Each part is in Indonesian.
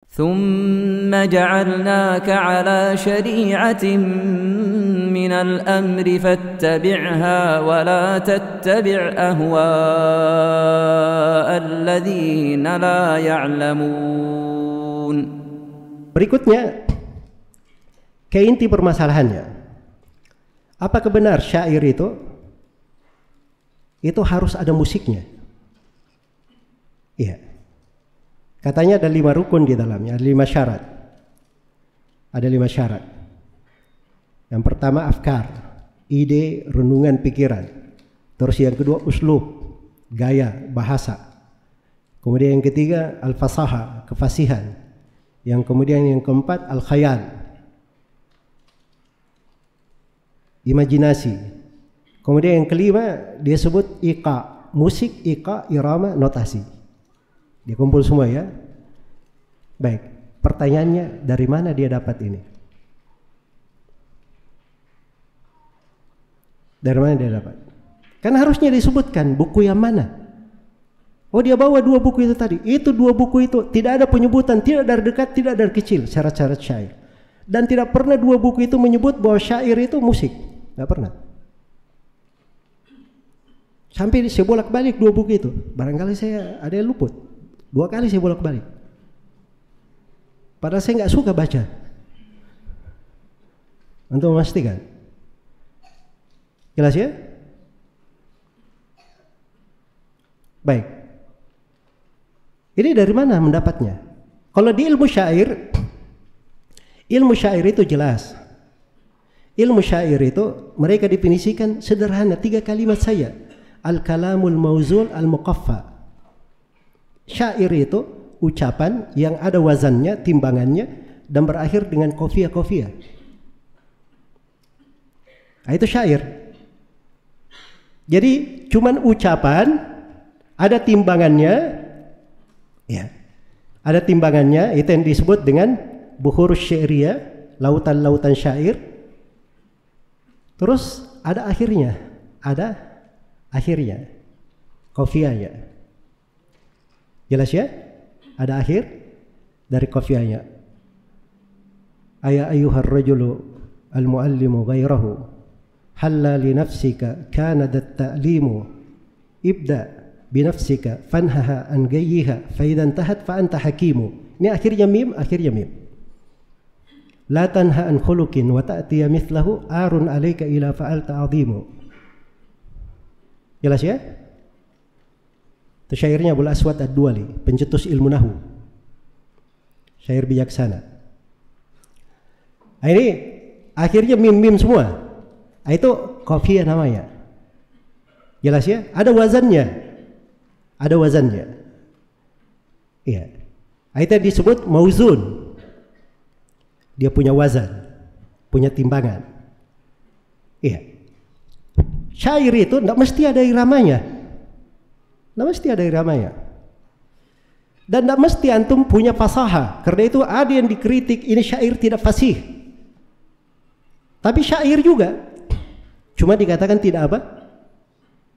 ثم جعلناك على شريعة من الأمر فاتبعها ولا تتبع أهواء الذين لا يعلمون. Berikutnya, ke inti permasalahannya. Apakah benar syair itu harus ada musiknya? Iya. Katanya ada 5 rukun di dalamnya, ada 5 syarat. Ada 5 syarat. Yang pertama afkar, ide, renungan, pikiran. Terus yang kedua uslub, gaya, bahasa. Kemudian yang ketiga al-fasaha, kefasihan. Yang kemudian yang keempat al-khayal, imajinasi. Kemudian yang kelima dia sebut iqa, musik, iqa, irama, notasi. Dia kumpul semua ya. Baik, pertanyaannya dari mana dia dapat ini? Dari mana dia dapat? Kan harusnya disebutkan buku yang mana. Oh, dia bawa 2 buku itu tadi. Itu 2 buku itu tidak ada penyebutan, tidak dari dekat, tidak dari kecil syarat-syarat syair. Dan tidak pernah 2 buku itu menyebut bahwa syair itu musik. Tidak pernah. Sampai saya bolak-balik 2 buku itu. Barangkali saya ada yang luput. 2 kali saya bolak-balik. Padahal saya nggak suka baca. Untuk memastikan. Jelas ya? Baik. Ini dari mana mendapatnya? Kalau di ilmu syair itu jelas. Ilmu syair itu mereka definisikan sederhana, 3 kalimat saja. Al-kalamul mauzul al-muqaffa. Syair itu ucapan yang ada wazannya, timbangannya, dan berakhir dengan qafiyah. Nah, itu syair. Jadi cuman ucapan, ada timbangannya. Ya, ada timbangannya, itu yang disebut dengan buhur syairiyah, lautan-lautan syair. Terus ada akhirnya, qafiyahnya. Jelas ya? Ada akhir dari qafiyahnya. Aya ayyuhar rajulu al-muallimu ghairahu halla li nafsika kana dat-ta'limu ibda binafsika fanhaha an gayyiha fa idza intahat fa anta hakimu. Ini akhirnya mim. La tanha an khuluqin wa ta'tiya mithlahu arun alayka ila fa'alta 'azimu. Jelas ya? Itu syairnya Abul Aswad Ad-Duali, pencetus ilmu nahwu. Syair bijaksana. Nah, ini akhirnya mim semua. Nah, itu qafiyah namanya. Jelas ya? Ada wazannya. Iya. Itu disebut mauzun. Dia punya wazan, punya timbangan. Iya. Syair itu tidak mesti ada iramanya. Dan tidak mesti antum punya fasaha. Karena itu ada yang dikritik ini syair tidak fasih. Tapi syair juga. Cuma dikatakan tidak apa?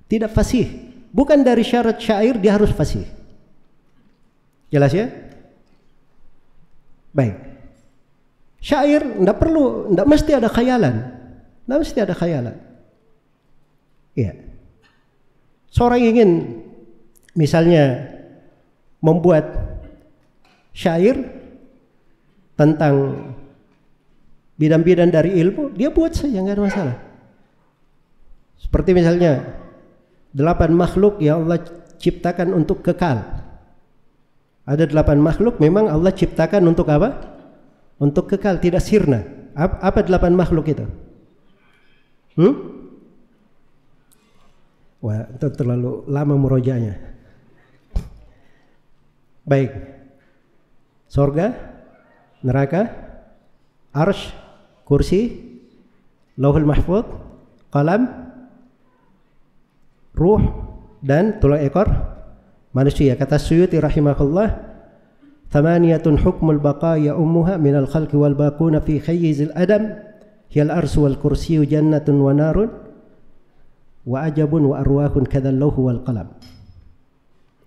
Tidak fasih. Bukan dari syarat syair dia harus fasih. Jelas ya? Baik. Syair tidak mesti ada khayalan. Iya. Seorang ingin misalnya membuat syair tentang bidang-bidang dari ilmu, dia buat saja, nggak ada masalah. Seperti misalnya 8 makhluk yang Allah ciptakan untuk kekal. Ada 8 makhluk memang Allah ciptakan untuk apa? Untuk kekal, tidak sirna. Apa 8 makhluk itu? Wah, itu terlalu lama merojanya. Baik. Sorga, neraka, arsy, kursi, lauhul mahfuz, qalam, ruh, dan tulang ekor manusia. Kata Suyuti rahimahullah, thamaniyatun hukmul baqaya ummuha minal khalqi wal baquna fi khayyizil adam hiyal arsu wal kursiyu jannatun wa narun wa ajabun wa arwahun kadzal lauhu wal qalam.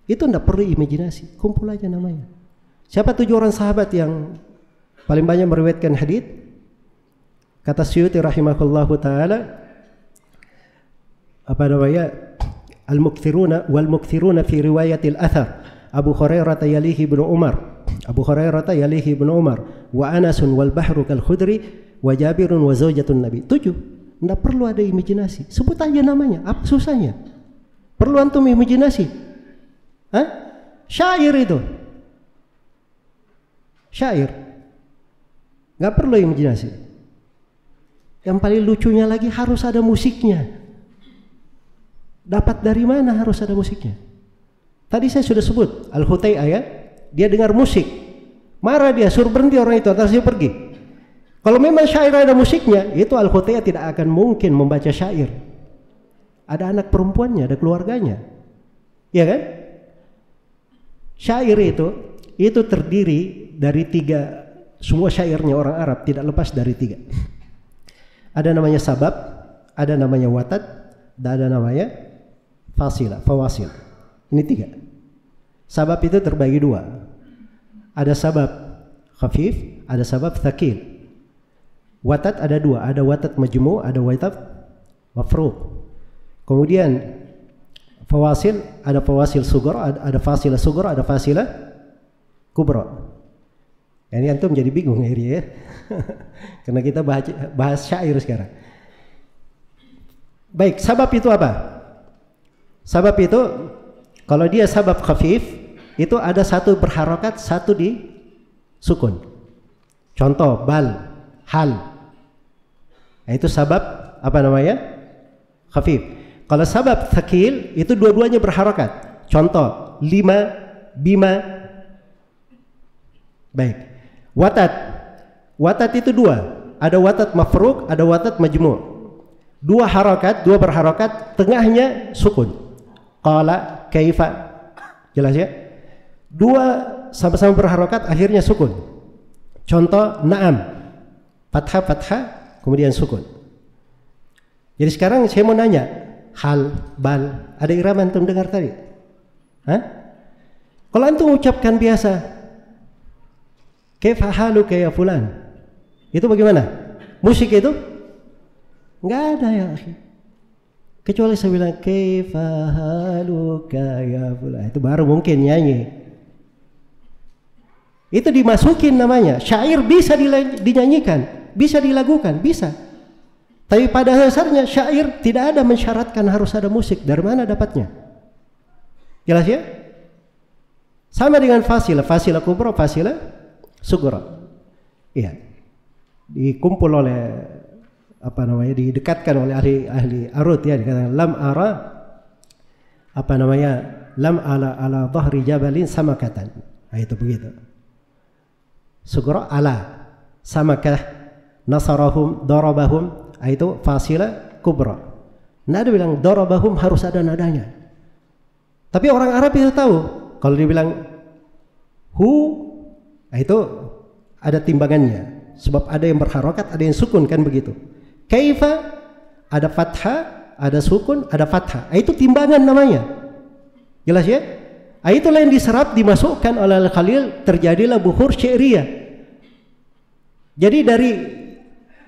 Itu tidak perlu imajinasi, kumpul aja namanya. Siapa 7 orang sahabat yang paling banyak meriwayatkan hadits? Kata Suyuti rahimahullahu taala, apa namanya? Al-mukthiruna wal mukthiruna fi riwayatil athar. Abu Hurairah yalihi ibnu Umar. Abu Hurairah yalihi ibnu Umar. Wa Anasun wal bahru kal khudri wa Jabirun wa zaujatun Nabi. 7. Tidak perlu ada imajinasi. Sebut aja namanya. Apa susahnya? Perlu antum imajinasi? Hah? Syair itu. Syair. Gak perlu imajinasi. Yang paling lucunya lagi harus ada musiknya. Dapat dari mana harus ada musiknya? Tadi saya sudah sebut Al-Hutai'ah ya. Dia dengar musik. Marah dia, suruh berhenti orang itu, atas dia pergi. Kalau memang syair ada musiknya, itu Al-Hutai'ah tidak akan mungkin membaca syair. Ada anak perempuannya, ada keluarganya. Ya kan? Syair itu terdiri dari 3, semua syairnya orang Arab tidak lepas dari 3. Ada namanya sabab, ada namanya watat, dan ada namanya fasilah, fawasil. Ini 3. Sabab itu terbagi 2. Ada sabab khafif, ada sabab thaqil. Watat ada 2, ada watat majmu', ada watat mafruq. Kemudian fawasil, ada fawasil sughra, ada fasilah sughra, ada fasilah kubra. Ini antum jadi bingung akhirnya ya. Karena kita bahas syair sekarang. Baik, sabab itu apa? Sabab itu kalau dia sabab khafif, itu ada 1 berharokat, 1 di sukun. Contoh bal, hal. Nah, itu sabab apa namanya? Khafif. Kalau sabab thaqil itu dua-duanya berharokat. Contoh 5, bima. Baik. Watat. Watat itu 2. Ada watat mafruq, ada watat majmu'. 2 harokat, 2 berharokat, tengahnya sukun. Qala, kaifa. Jelas ya? 2 sama-sama berharokat, akhirnya sukun. Contoh na'am. Fathah, fathah, kemudian sukun. Jadi sekarang saya mau nanya, hal, bal, ada irama antum dengar tadi? Hah? Kalau antum ucapkan biasa, kaifa haluka ya fulan, itu bagaimana? Musik itu? Enggak ada ya akhi. Kecuali saya bilang kaifa haluka ya fulan, itu baru mungkin nyanyi. Itu dimasukin namanya. Syair bisa dinyanyikan, bisa dilagukan, bisa. Tapi pada dasarnya syair tidak ada mensyaratkan harus ada musik. Dari mana dapatnya? Jelas ya? Sama dengan fasilah, fasilah kubra, fasilah sughra. Iya. Dikumpul oleh apa namanya? Didekatkan oleh ahli arut ya, dikatakan lam ara apa namanya? Lam ala dhahri jabalin samakatan. Nah, itu begitu. Sughra ala samakah nasarahum darabahum, itu fasilah kubra. Nada bilang darabahum harus ada nadanya. Tapi orang Arab itu tahu kalau dibilang hu, itu ada timbangannya. Sebab ada yang berharokat, ada yang sukun kan begitu. Kaifa ada fathah, ada sukun, ada fathah. Itu timbangan namanya. Jelas ya? Itulah yang diserap, dimasukkan oleh Al-Khalil, terjadilah buhur syairiyah. Jadi dari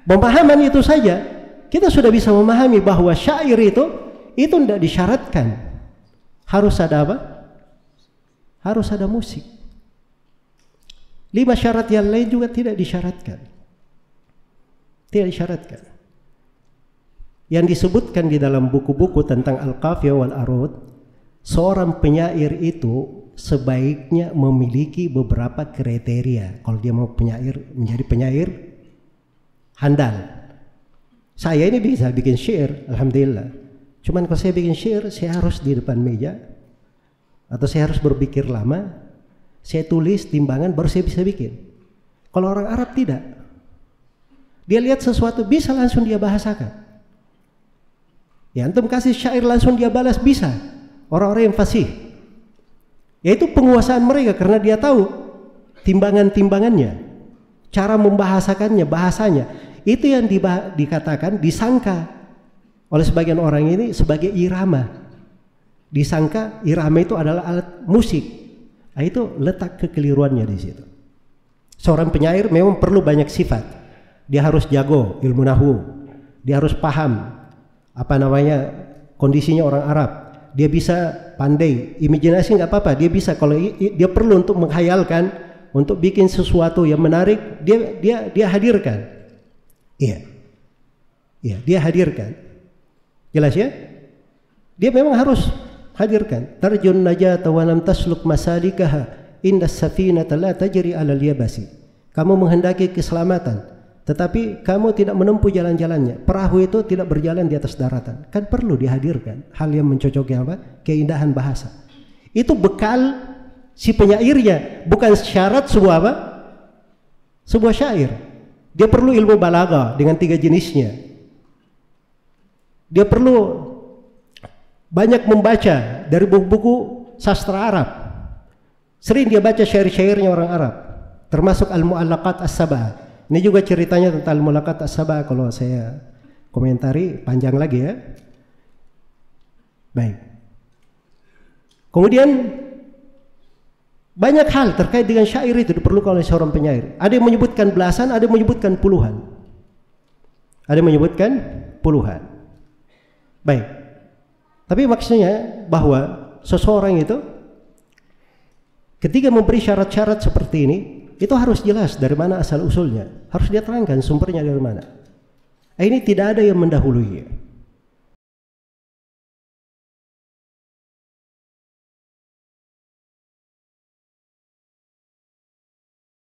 pemahaman itu saja kita sudah bisa memahami bahwa syair itu tidak disyaratkan harus ada apa? Harus ada musik. 5 syarat yang lain juga tidak disyaratkan. Tidak disyaratkan. Yang disebutkan di dalam buku-buku tentang Al-Qafiyah wal Arud, seorang penyair itu sebaiknya memiliki beberapa kriteria kalau dia mau menjadi penyair handal. Saya ini bisa bikin syair, alhamdulillah. Cuman kalau saya bikin syair, saya harus di depan meja atau saya harus berpikir lama, saya tulis timbangan baru saya bisa bikin. Kalau orang Arab tidak. Dia lihat sesuatu bisa langsung dia bahasakan. Ya antum kasih syair langsung dia balas bisa. Orang-orang yang fasih. Yaitu penguasaan mereka karena dia tahu timbangan-timbangannya, cara membahasakannya, bahasanya. Itu yang dikatakan, disangka oleh sebagian orang ini sebagai irama. Disangka irama itu adalah alat musik. Nah, itu letak kekeliruannya di situ. Seorang penyair memang perlu banyak sifat. Dia harus jago ilmu nahwu, dia harus paham kondisinya orang Arab. Dia bisa pandai, imajinasi nggak apa-apa, dia bisa. Kalau dia perlu untuk menghayalkan, untuk bikin sesuatu yang menarik, dia hadirkan. Iya, dia hadirkan. Jelas ya? Dia memang harus hadirkan. Tarjun najata wa lam tasluk masalikaha inda safinata la tajri 'alal yabasi. Kamu menghendaki keselamatan, tetapi kamu tidak menempuh jalan-jalannya. Perahu itu tidak berjalan di atas daratan. Kan perlu dihadirkan hal yang mencocoki keindahan bahasa. Itu bekal si penyairnya, bukan syarat sebuah syair. Dia perlu ilmu balaghah dengan 3 jenisnya. Dia perlu banyak membaca dari buku-buku sastra Arab. Sering dia baca syair-syairnya orang Arab, termasuk Al-Mu'allaqat As-Sab'ah. Ini juga ceritanya tentang Al-Mu'allaqat As-Sab'ah, kalau saya komentari panjang lagi ya. Baik. Kemudian banyak hal terkait dengan syair itu diperlukan oleh seorang penyair. Ada yang menyebutkan belasan, ada yang menyebutkan puluhan. Ada yang menyebutkan puluhan. Baik. Tapi maksudnya bahwa seseorang itu ketika memberi syarat-syarat seperti ini, itu harus jelas dari mana asal usulnya. Harus dia terangkan sumbernya dari mana. Ini tidak ada yang mendahului.